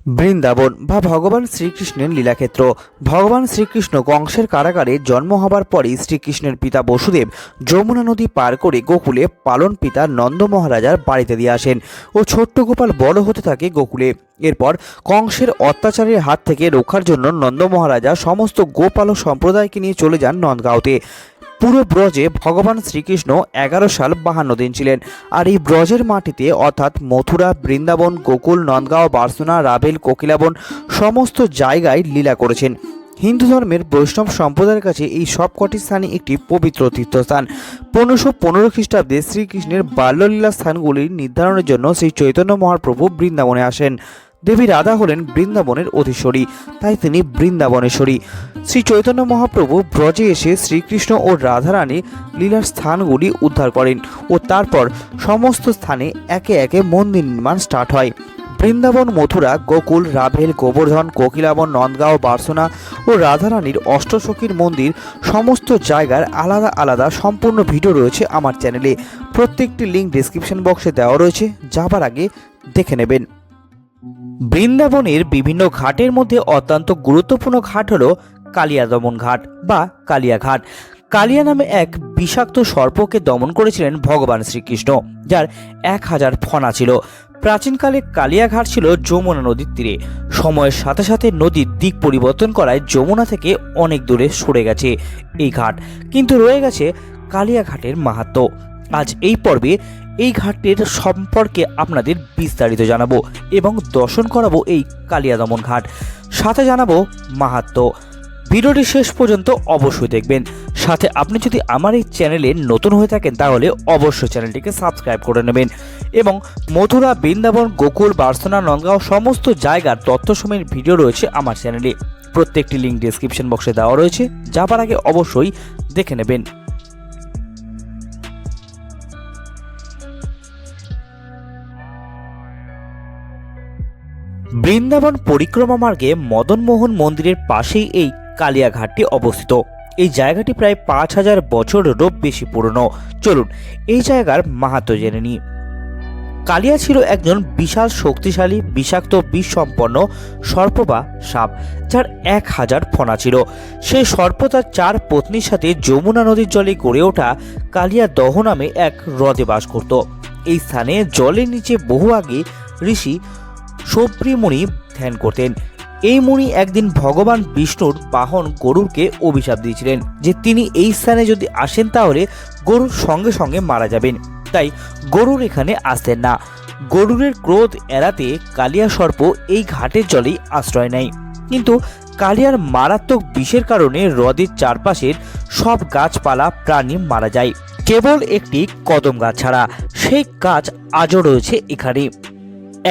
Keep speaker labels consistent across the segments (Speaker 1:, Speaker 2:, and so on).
Speaker 1: বৃন্দাবন বা ভগবান শ্রীকৃষ্ণের লীলাক্ষেত্র। ভগবান শ্রীকৃষ্ণ কংসের কারাগারে জন্ম হবার পরই শ্রীকৃষ্ণের পিতা বসুদেব যমুনা নদী পার করে গোকুলে পালন পিতা নন্দ মহারাজার বাড়িতে দিয়ে আসেন ও ছোট্ট গোপাল বড় হতে থাকে গোকুলে। এরপর কংসের অত্যাচারের হাত থেকে রক্ষার জন্য নন্দ মহারাজা সমস্ত গোপালক সম্প্রদায়কে নিয়ে চলে যান নন্দগাঁওতে। পুরো ব্রজে ভগবান শ্রীকৃষ্ণ 11 সাল 52 দিন ছিলেন। আর এই ব্রজের মাটিতে অর্থাৎ মথুরা, বৃন্দাবন, গোকুল, নন্দগাঁও, বার্সনা, রাভেল, কোকিলাবন সমস্ত জায়গায় লীলা করেছেন। হিন্দু ধর্মের বৈষ্ণব সম্প্রদায়ের কাছে এই সবকটি স্থানই একটি পবিত্র তীর্থস্থান। 1515 খ্রিস্টাব্দে শ্রীকৃষ্ণের বাল্যলীলা স্থানগুলি নির্ধারণের জন্য শ্রী চৈতন্য মহাপ্রভু বৃন্দাবনে আসেন। দেবী রাধা হলেন বৃন্দাবনের অধীশ্বরী, তাই তিনি বৃন্দাবনেশ্বরী। শ্রী চৈতন্য মহাপ্রভু ব্রজে এসে শ্রীকৃষ্ণ ও রাধারানী লীলার স্থানগুলি উদ্ধার করেন ও তারপর সমস্ত স্থানে একে একে মন্দির নির্মাণ স্টার্ট হয়। বৃন্দাবন, মথুরা, গোকুল, রাভেল, গোবর্ধন, কোকিলাবন, নন্দগাঁও, বার্সনা ও রাধারানীর অষ্টসখীর মন্দির সমস্ত জায়গার আলাদা আলাদা সম্পূর্ণ ভিডিও রয়েছে আমার চ্যানেলে। প্রত্যেকটি লিঙ্ক ডেসক্রিপশন বক্সে দেওয়া রয়েছে, যাবার আগে দেখে নেবেন। বৃন্দাবনের বিভিন্ন ঘাটের মধ্যে অত্যন্ত গুরুত্বপূর্ণ ঘাট হল কালিয়া দমন ঘাট বা কালিয়া ঘাট। কালিয়া নামে এক বিষাক্ত সর্পকে দমন করেছিলেন ভগবান শ্রীকৃষ্ণ, যার 1000 ফণা ছিল। প্রাচীনকালে কালিয়া ঘাট ছিল যমুনা নদীর তীরে। সময়ের সাথে সাথে নদীর দিক পরিবর্তন করায় যমুনা থেকে অনেক দূরে সরে গেছে এই ঘাট, কিন্তু রয়ে গেছে কালিয়া ঘাটের মাহাত্ম্য। আজ এই পর্বে এই ঘাটের সম্পর্কে আপনাদের বিস্তারিত জানাবো এবং দর্শন করাবো এই কালিয়া দমন ঘাট, সাথে জানাবো মাহাত্ম্য। ভিডিওটি শেষ পর্যন্ত অবশ্যই দেখবেন। সাথে আপনি যদি আমার এই চ্যানেলে নতুন হয়ে থাকেন তাহলে অবশ্যই চ্যানেলটিকে সাবস্ক্রাইব করে নেবেন এবং মথুরা, বৃন্দাবন, গোকুল, বার্সনা, নন্দগাঁও সমস্ত জায়গার তথ্যসময়ের ভিডিও রয়েছে আমার চ্যানেলে। প্রত্যেকটি লিঙ্ক ডেসক্রিপশন বক্সে দেওয়া রয়েছে, যাবার আগে অবশ্যই দেখে নেবেন। বৃন্দাবন পরিক্রমা মার্গে মদনমোহন মন্দিরের পাশেই এই কালিয়া ঘাটটি অবস্থিত। এই জায়গাটি প্রায় 5000 বছরেরও বেশি পুরনো। চলুন এই জায়গার মাহাত্ম্য জেনে নিই। কালিয়া ছিল একজন বিশাল শক্তিশালী বিষাক্ত বিষ সম্পন্ন সর্প বা সাপ, যার 1000 ফণা ছিল। সেই সর্প তার 4 পত্নীর সাথে যমুনা নদীর জলে গড়ে ওঠা কালিয়া দহ নামে এক হ্রদে বাস করত। এই স্থানে জলের নিচে বহু আগে ঋষি সব্রী মুনি ধ্যান করতেন। এই মুনি একদিন ভগবান বিষ্ণুর বাহন গরুরকে অভিশাপ দিয়েছিলেন যে তিনি এই স্থানে যদি আসেন তাহলে গরুর সঙ্গে সঙ্গে মারা যাবেন, তাই গরুর এখানে আসতেন না। গরুরের ক্রোধ এড়াতে কালিয়া সর্প এই ঘাটের জলেই আশ্রয় নেয়, কিন্তু কালিয়ার মারাত্মক বিষের কারণে হ্রদের চারপাশের সব গাছপালা প্রাণী মারা যায়, কেবল একটি কদম গাছ ছাড়া। সেই গাছ আজও রয়েছে এখানে।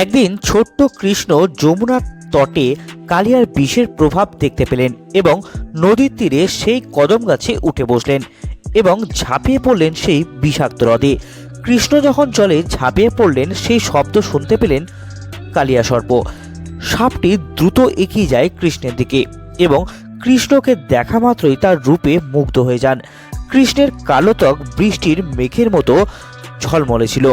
Speaker 1: একদিন ছোট্ট কৃষ্ণ যমুনার তটে কালিয়ার বিষের প্রভাব দেখতে পেলেন এবং নদীর তীরে সেই কদম গাছে উঠে বসলেন এবং ঝাঁপিয়ে পড়লেন সেই বিষাক্ত হ্রদে। কৃষ্ণ যখন জলে ঝাঁপিয়ে পড়লেন সেই শব্দ শুনতে পেলেন কালিয়া সর্প। সাপটি দ্রুত এগিয়ে যায় কৃষ্ণের দিকে এবং কৃষ্ণকে দেখা মাত্রই তার রূপে মুগ্ধ হয়ে যান। কৃষ্ণের কালো ত্বক বৃষ্টির মেঘের মতো ঝলমলে ছিল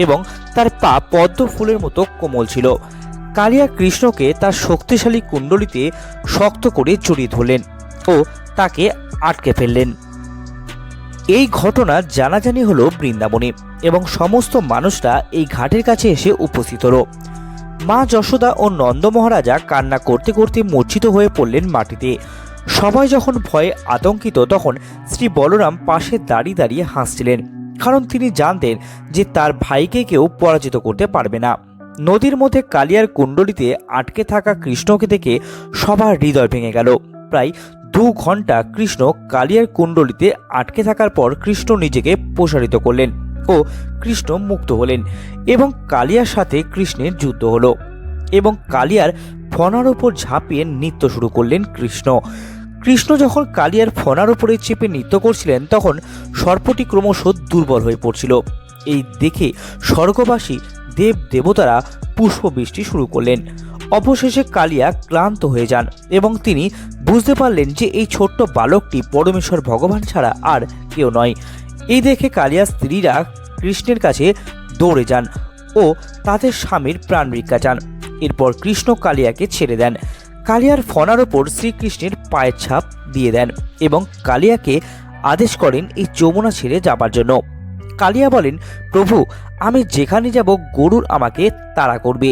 Speaker 1: এবং তার পা পদ্ম ফুলের মতো কোমল ছিল। কালিয়া কৃষ্ণকে তার শক্তিশালী কুণ্ডলিতে শক্ত করে জড়িয়ে ধরলেন ও তাকে আটকে ফেললেন। এই ঘটনা জানাজানি হলো বৃন্দাবনে এবং সমস্ত মানুষরা এই ঘাটের কাছে এসে উপস্থিত হলো। মা যশোদা ও নন্দ মহারাজা কান্না করতে করতে মূর্ছিত হয়ে পড়লেন মাটিতে। সবাই যখন ভয়ে আতঙ্কিত তখন শ্রী বলরাম পাশে দাঁড়িয়ে দাঁড়িয়ে হাসছিলেন, কারণ তিনি জানতেন যে তার ভাইকে কেউ পরাজিত করতে পারবে না। নদীর মধ্যে কালিয়ার কুণ্ডলিতে আটকে থাকা কৃষ্ণকে দেখে সবার হৃদয় ভেঙে গেল। প্রায় 2 ঘন্টা কৃষ্ণ কালিয়ার কুণ্ডলিতে আটকে থাকার পর কৃষ্ণ নিজেকে প্রসারিত করলেন ও কৃষ্ণ মুক্ত হলেন এবং কালিয়ার সাথে কৃষ্ণের যুদ্ধ হলো এবং কালিয়ার ফণার উপর ঝাঁপিয়ে নৃত্য শুরু করলেন কৃষ্ণ। কৃষ্ণ যখন কালিয়ার ফণার উপরে চেপে নৃত্য করছিলেন তখন সর্পটি ক্রমশ দুর্বল হয়ে পড়ছিল। এই দেখে স্বর্গবাসী দেব দেবতারা পুষ্পবৃষ্টি শুরু করলেন। অবশেষে কালিয়া ক্লান্ত হয়ে যান এবং তিনি বুঝতে পারলেন যে এই ছোট্ট বালকটি পরমেশ্বর ভগবান ছাড়া আর কেউ নয়। এই দেখে কালিয়ার স্ত্রীরা কৃষ্ণের কাছে দৌড়ে যান ও তাদের স্বামীর প্রাণ ভিক্ষা চান। এরপর কৃষ্ণ কালিয়াকে ছেড়ে দেন। কালিয়ার ফনার ওপর শ্রীকৃষ্ণের পায়ের ছাপ দিয়ে দেন এবং কালিয়াকে আদেশ করেন এই যমুনা ছেড়ে যাবার জন্য। কালিয়া বলেন, প্রভু, আমি যেখানে যাব গরুর আমাকে তাড়া করবে।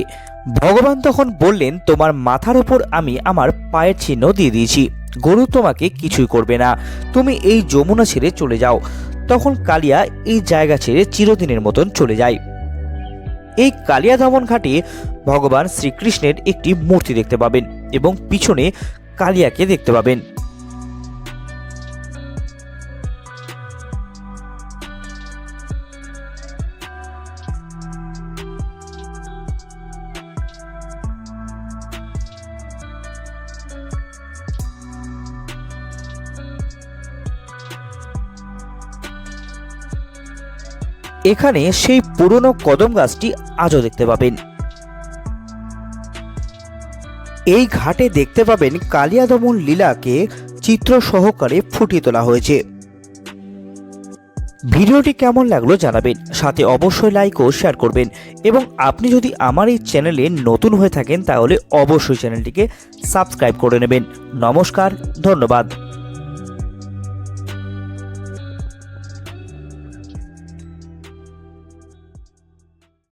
Speaker 1: ভগবান তখন বললেন, তোমার মাথার ওপর আমি আমার পায়ের চিহ্ন দিয়ে দিয়েছি, গরু তোমাকে কিছুই করবে না, তুমি এই যমুনা ছেড়ে চলে যাও। তখন কালিয়া এই জায়গা ছেড়ে চিরদিনের মতন চলে যায়। এই কালিয়া দমন ঘাটে ভগবান শ্রীকৃষ্ণের একটি মূর্তি দেখতে পাবেন এবং পিছনে কালিয়াকে দেখতে পাবেন। এখানে সেই পুরনো কদম গাছটি আজও দেখতে পাবেন। এই ঘাটে দেখতে পাবেন কালিয়া দমন লীলাকে চিত্র সহকারে ফুটিয়ে তোলা হয়েছে। ভিডিওটি কেমন লাগলো জানাবেন, সাথে অবশ্যই লাইক ও শেয়ার করবেন এবং আপনি যদি আমার এই চ্যানেলে নতুন হয়ে থাকেন তাহলে অবশ্যই চ্যানেলটিকে সাবস্ক্রাইব করে নেবেন। নমস্কার, ধন্যবাদ।